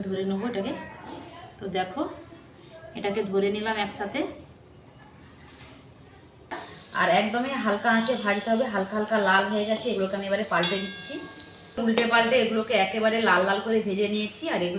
ধরে নেবো এটাকে। তো দেখো এটাকে ধরে নিলাম একসাথে, আর একদমই হালকা আঁচে ভাজতে হবে। হালকা হালকা লাল হয়ে গেছে, এগুলোকে আমি এবারে পাল্টে দিচ্ছি। উল্টে পাল্টে এগুলোকে একেবারে লাল লাল করে ভেজে নিয়েছি। আর এগুলো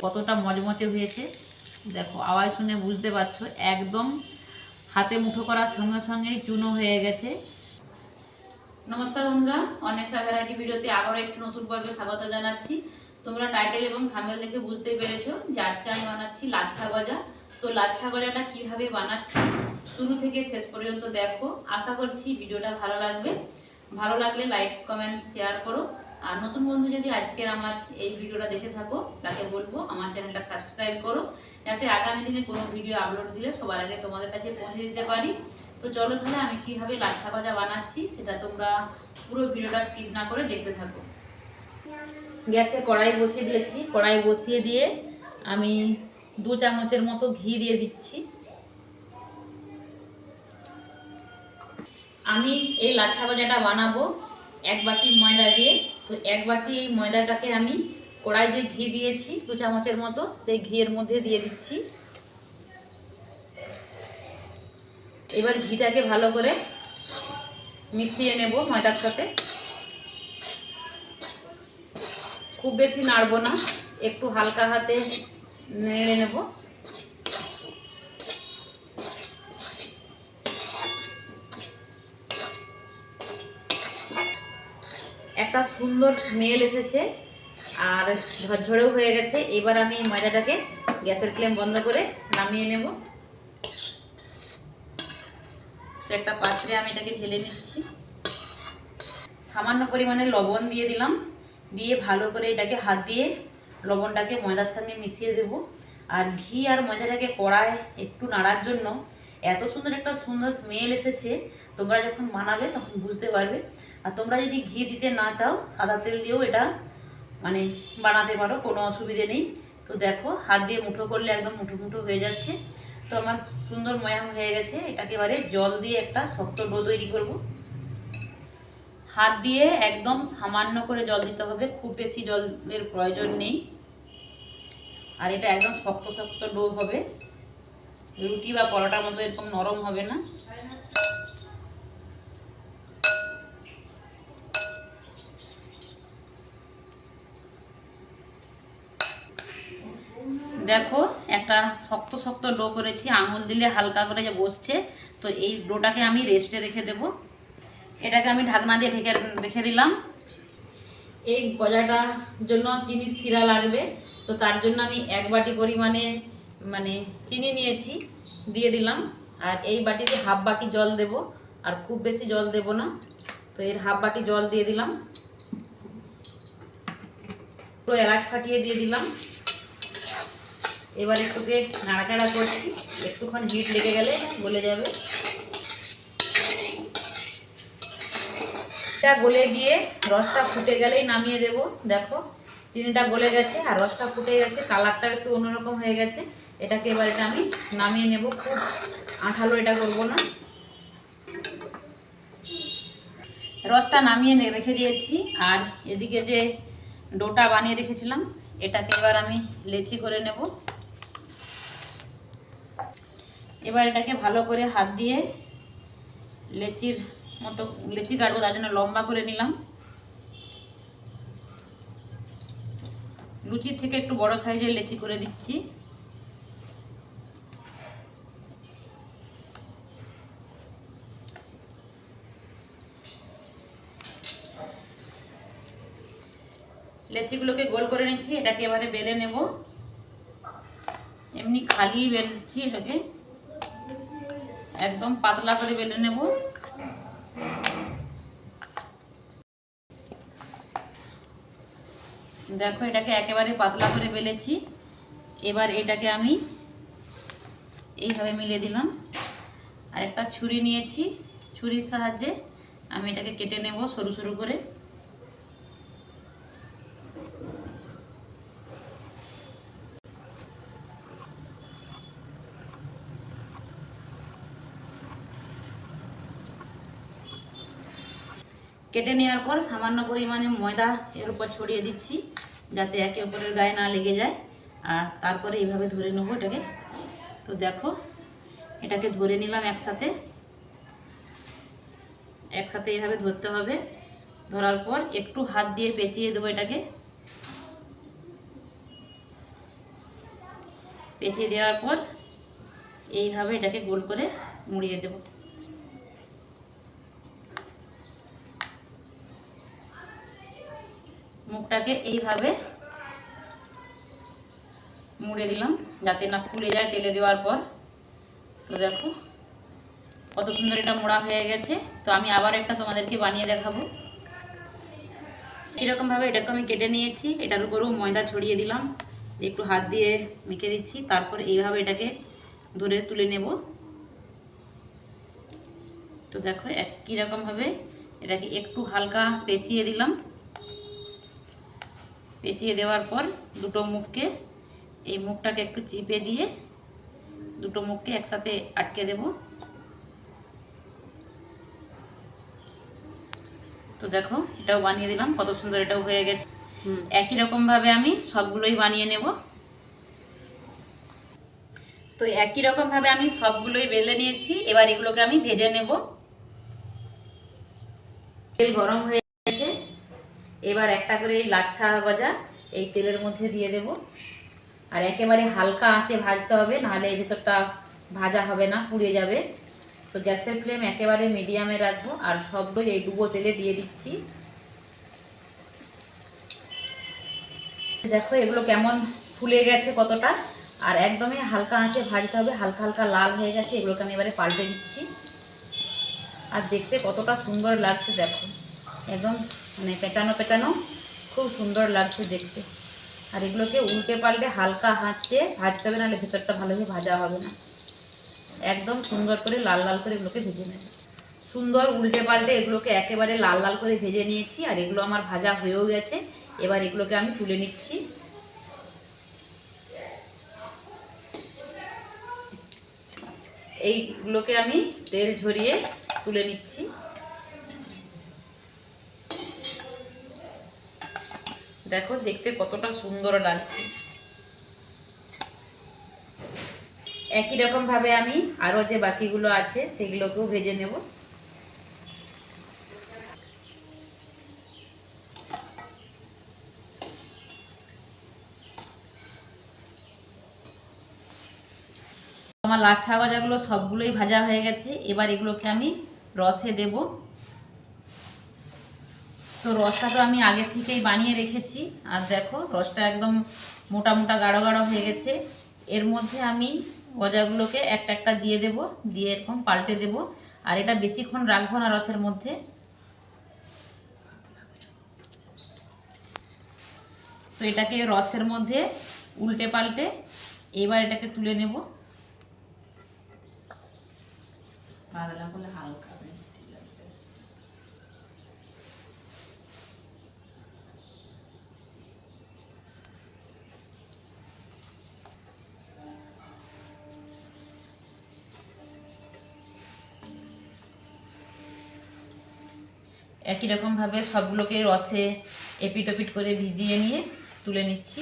কতটা মচমচে হয়েছে দেখো, আওয়াজ শুনে বুঝতে পারছো একদম হাতে মুঠো করার সঙ্গে সঙ্গেই চুনো হয়ে গেছে। নমস্কার বন্ধুরা, অনেসা ভ্যারাইটি ভিডিওতে আবারও একটি নতুন পর্বে স্বাগত জানাচ্ছি। তোমরা টাইটেল এবং থাম্বনেল দেখে বুঝতেই পেরেছো যে আজকে আমি বানাচ্ছি লাচ্ছা গজা। তো লাচ্ছা গজাটা কিভাবে বানাচ্ছি শুরু থেকে শেষ পর্যন্ত দেখো। আশা করছি ভিডিওটা ভালো লাগবে। ভালো লাগলে লাইক কমেন্ট শেয়ার করো। আর নতুন বন্ধু যদি আজকের আমার এই ভিডিওটা দেখে থাকো তাকে বলবো আমার চ্যানেলটা সাবস্ক্রাইব করো, যাতে আগামী দিনে কোনো ভিডিও আপলোড দিলে সবার আগে তোমাদের কাছে পৌঁছে দিতে পারি। তো চলো তাহলে আমি কিভাবে লাচ্ছা গজা বানাচ্ছি সেটা তোমরা পুরো ভিডিওটা স্কিপ না করে দেখতে থাকো। গ্যাসে কড়াই বসিয়ে দিয়েছি, কড়াই বসিয়ে দিয়ে আমি 2 চামচের মতো ঘি দিয়ে দিচ্ছি। আমি এই লাচ্ছা গজাটা বানাবো 1 বাটি ময়দা দিয়ে। তো 1 বাটি এই ময়দাটাকে আমি কড়াই যে ঘি দিয়েছি 2 চামচের মতো, সেই ঘিয়ের মধ্যে দিয়ে দিচ্ছি। এবার ঘিটাকে ভালো করে মিশিয়ে নেব ময়দার সাথে। খুব বেশি নাড়বো না, একটু হালকা হাতে নেড়ে নেব। একটা সুন্দর স্মেল এসেছে আর ঝরঝরেও হয়ে গেছে। এবার আমি এই ময়দাটাকে গ্যাসের ফ্লেম বন্ধ করে নামিয়ে নেব। তো একটা পাত্রে আমি এটাকে ঢেলে নিচ্ছি। সামান্য পরিমাণে লবণ দিয়ে দিলাম, দিয়ে ভালো করে এটাকে হাত দিয়ে লবণটাকে ময়দার সঙ্গে মিশিয়ে দেব। আর ঘি আর ময়দাটাকে কড়ায় একটু নাড়ার জন্য এত সুন্দর একটা সুন্দর স্মেল এসেছে, তোমরা যখন বানাবে তখন বুঝতে পারবে। আর তোমরা যদি ঘি দিতে না চাও সাদা তেল দিয়েও এটা মানে বানাতে পারো, কোনো অসুবিধে নেই। তো দেখো হাত দিয়ে মুঠো করলে একদম মুঠো মুঠো হয়ে যাচ্ছে। তো আমার সুন্দর ময়াম হয়ে গেছে। এটাকে এবারে জল দিয়ে একটা শক্ত ডো তৈরি করব। হাত দিয়ে একদম সামান্য করে জল দিতে হবে, খুব বেশি জলের প্রয়োজন নেই। আর এটা একদম শক্ত শক্ত ডো হবে, রুটি বা পরোটার মতো এরকম নরম হবে না। দেখো একটা শক্ত শক্ত ডো করেছি, আঙুল দিলে হালকা করে যে বসছে। তো এই ডোটাকে আমি রেস্টে রেখে দেব। এটাকে আমি ঢাকনা দিয়ে ঢেকে রেখে দিলাম। এই গজাটার জন্য চিনি শিরা লাগবে, তো তার জন্য আমি 1 বাটি পরিমাণে মানে চিনি নিয়েছি, দিয়ে দিলাম। আর এই বাটিতে হাফ বাটি জল দেব, আর খুব বেশি জল দেব না। তো এর হাফ বাটি জল দিয়ে দিলাম। পুরো এলাচ ফাটিয়ে দিয়ে দিলাম। এবার একটুকে নাড়াচাড়া করছি, একটুক্ষণ হিট লেগে গেলে গলে যাবে। এটা গলে গিয়ে রসটা ফুটে গেলেই নামিয়ে দেব। দেখো চিনিটা গলে গেছে আর রসটা ফুটে গেছে, কালারটা একটু অন্যরকম হয়ে গেছে। এটাকে এবার এটা আমি নামিয়ে নেব, খুব আঠালো এটা করবো না। রসটা নামিয়ে রেখে দিয়েছি। আর এদিকে যে ডোটা বানিয়ে রেখেছিলাম এটাকে এবার আমি লেচি করে নেব। এবার এটাকে ভালো করে হাত দিয়ে লেচির মতো লেচি কাটবো, তার জন্য লম্বা করে নিলাম। লুচির থেকে একটু বড় সাইজের লেচি করে দিচ্ছি। লেচিগুলোকে গোল করে নিচ্ছি, এটাকে এবারে বেলে নেব। এমনি খালি বেলছি, এটাকে একদম পাতলা করে বেলে নেব। দেখো এটাকে একেবারে পাতলা করে বেলেছি। এবার এটাকে আমি এইভাবে মিলিয়ে দিলাম। আর একটা ছুরি নিয়েছি, ছুরির সাহায্যে আমি এটাকে কেটে নেব সরু সরু করে। কেটে নেওয়ার পর সামান্য পরিমাণে ময়দা এর উপর ছড়িয়ে দিচ্ছি, যাতে একে অপরের গায়ে না লেগে যায়। আর তারপরে এইভাবে ধরে নেবো এটাকে। তো দেখো এটাকে ধরে নিলাম একসাথে এইভাবে ধরতে হবে। ধরার পর একটু হাত দিয়ে পেঁচিয়ে দেবো এটাকে। পেঁচিয়ে দেওয়ার পর এইভাবে এটাকে গোল করে মুড়িয়ে দেব। মুখটাকে এইভাবে মুড়ে দিলাম যাতে না খুলে যায় তেলে দেওয়ার পর। তো দেখো কত সুন্দর এটা মোড়া হয়ে গেছে। তো আমি আবার একটা তোমাদেরকে বানিয়ে দেখাবো। এরকমভাবে এটাকে আমি কেটে নিয়েছি, এটার উপরেও ময়দা ছড়িয়ে দিলাম, একটু হাত দিয়ে মেখে দিচ্ছি, তারপর এইভাবে এটাকে ধরে তুলে নেব। তো দেখো একই রকমভাবে এটাকে একটু হালকা পেঁচিয়ে দিলাম। পেঁচিয়ে দেওয়ার পর দুটো মুখকে, এই মুখটাকে একটু চিপে দিয়ে দুটো মুখকে একসাথে আটকে দেব। তো দেখো এটাও বানিয়ে দিলাম, কত সুন্দর এটাও হয়ে গেছে। একই রকমভাবে আমি সবগুলোই বানিয়ে নেব। তো একই রকমভাবে আমি সবগুলোই বেলে নিয়েছি, এবার এগুলোকে আমি ভেজে নেব। তেল গরম হয়ে গেছে, এবার একটা করে এই লাচ্ছা গজা এই তেলের মধ্যে দিয়ে দেব। আর একেবারে হালকা আঁচে ভাজতে হবে, নাহলে এই ভেতরটা ভাজা হবে না, পুড়ে যাবে। তো গ্যাসের ফ্লেম একেবারে মিডিয়ামে রাখবো। আর সবগুলোই এই ডুবো তেলে দিয়ে দিচ্ছি। দেখো এগুলো কেমন ফুলে গেছে কতটা, আর একদমই হালকা আঁচে ভাজতে হবে, হালকা হালকা লাল হয়ে গেছে। এগুলোকে আমি এবারে পাল্টে দিচ্ছি। আর দেখতে কতটা সুন্দর লাগছে দেখো, একদম মানে পেঁচানো পেঁচানো, খুব সুন্দর লাগছে দেখতে। আর এগুলোকে উল্টে পাল্টে হালকা হাঁচে ভাজতে হবে, নাহলে ভেতরটা ভালোভাবে ভাজা হবে না। একদম সুন্দর করে লাল লাল করে এগুলোকে ভেজে নেব। সুন্দর উল্টে পাল্টে এগুলোকে একেবারে লাল লাল করে ভেজে নিয়েছি। আর এগুলো আমার ভাজা হয়েও গেছে, এবার এগুলোকে আমি তুলে নিচ্ছি। এইগুলোকে আমি তেল ঝরিয়ে তুলে নিচ্ছি। দেখো দেখতে কতটা সুন্দর লাগছে। একই রকম ভাবে আমি আরো যে বাকিগুলো আছে সেগুলোকেও ভেজে নেব। আমার লাচ্ছা গজাগুলো সবগুলোই ভাজা হয়ে গেছে, এবার এগুলোকে আমি রসে দেব। তো রসটা তো আমি আগে থেকেই বানিয়ে রেখেছি। আর দেখো রসটা একদম মোটা মোটা গাঢ় গাঢ় হয়ে গেছে। এর মধ্যে আমি গজাগুলোকে একটা একটা দিয়ে দেব, দিয়ে এরকম পাল্টে দেব। আর এটা বেশিক্ষণ রাখবো না রসের মধ্যে। তো এটাকে রসের মধ্যে উল্টে পাল্টে এবার এটাকে তুলে নেব। পাতলা করলে হালকা একই রকমভাবে সবগুলোকে রসে এপিট ওপিট করে ভিজিয়ে নিয়ে তুলে নিচ্ছি।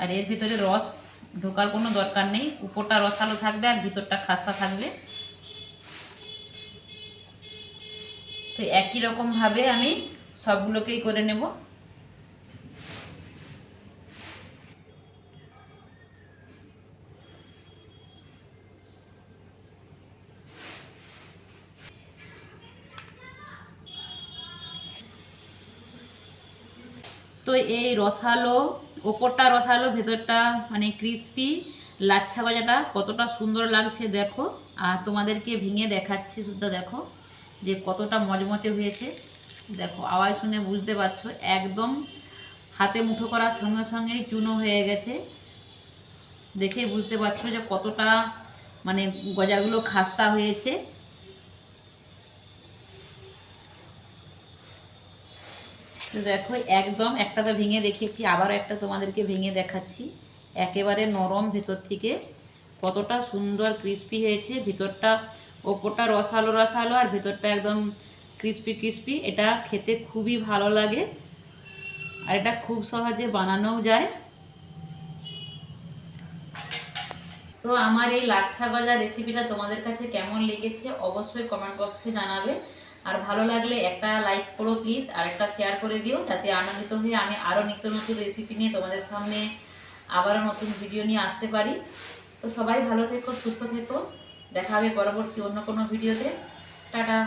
আর এর ভিতরে রস ঢোকার কোনো দরকার নেই, উপরটা রসালো থাকবে আর ভিতরটা খাস্তা থাকবে। তো একই রকমভাবে আমি সবগুলোকেই করে নেব। তো এই রসালো, ওপরটা রসালো ভেতরটা মানে ক্রিস্পি লাচ্ছা গজাটা কতটা সুন্দর লাগছে দেখো। আর তোমাদেরকে ভেঙে দেখাচ্ছি, শুদ্ধ দেখো যে কতটা মচমচে হয়েছে। দেখো আওয়াজ শুনে বুঝতে পারছো, একদম হাতে মুঠো করার সঙ্গে সঙ্গেই চুনো হয়ে গেছে। দেখে বুঝতে পারছো যে কতটা মানে গজাগুলো খাস্তা হয়েছে। তো দেখো একদম একটা তো ভেঙে দেখিয়েছি, আবার একটা তোমাদেরকে ভেঙে দেখাচ্ছি। একেবারে নরম ভেতর থেকে, কতটা সুন্দর ক্রিস্পি হয়েছে। ভিতরটা ওপরটা রসালো রসালো আর ভেতরটা একদম ক্রিস্পি ক্রিস্পি, এটা খেতে খুবই ভালো লাগে আর এটা খুব সহজে বানানোও যায়। তো আমার এই লাচ্ছা গজা রেসিপিটা তোমাদের কাছে কেমন লেগেছে অবশ্যই কমেন্ট বক্সে জানাবে। আর ভালো লাগলে একটা লাইক করো প্লিজ, আর একটা শেয়ার করে দিও, যাতে আনন্দিত হয়ে আমি আরও নিত্য নতুন রেসিপি নিয়ে তোমাদের সামনে আবারও নতুন ভিডিও নিয়ে আসতে পারি। তো সবাই ভালো থেকো, সুস্থ থেকো, দেখা হবে পরবর্তী অন্য কোনো ভিডিওতে। টাটা।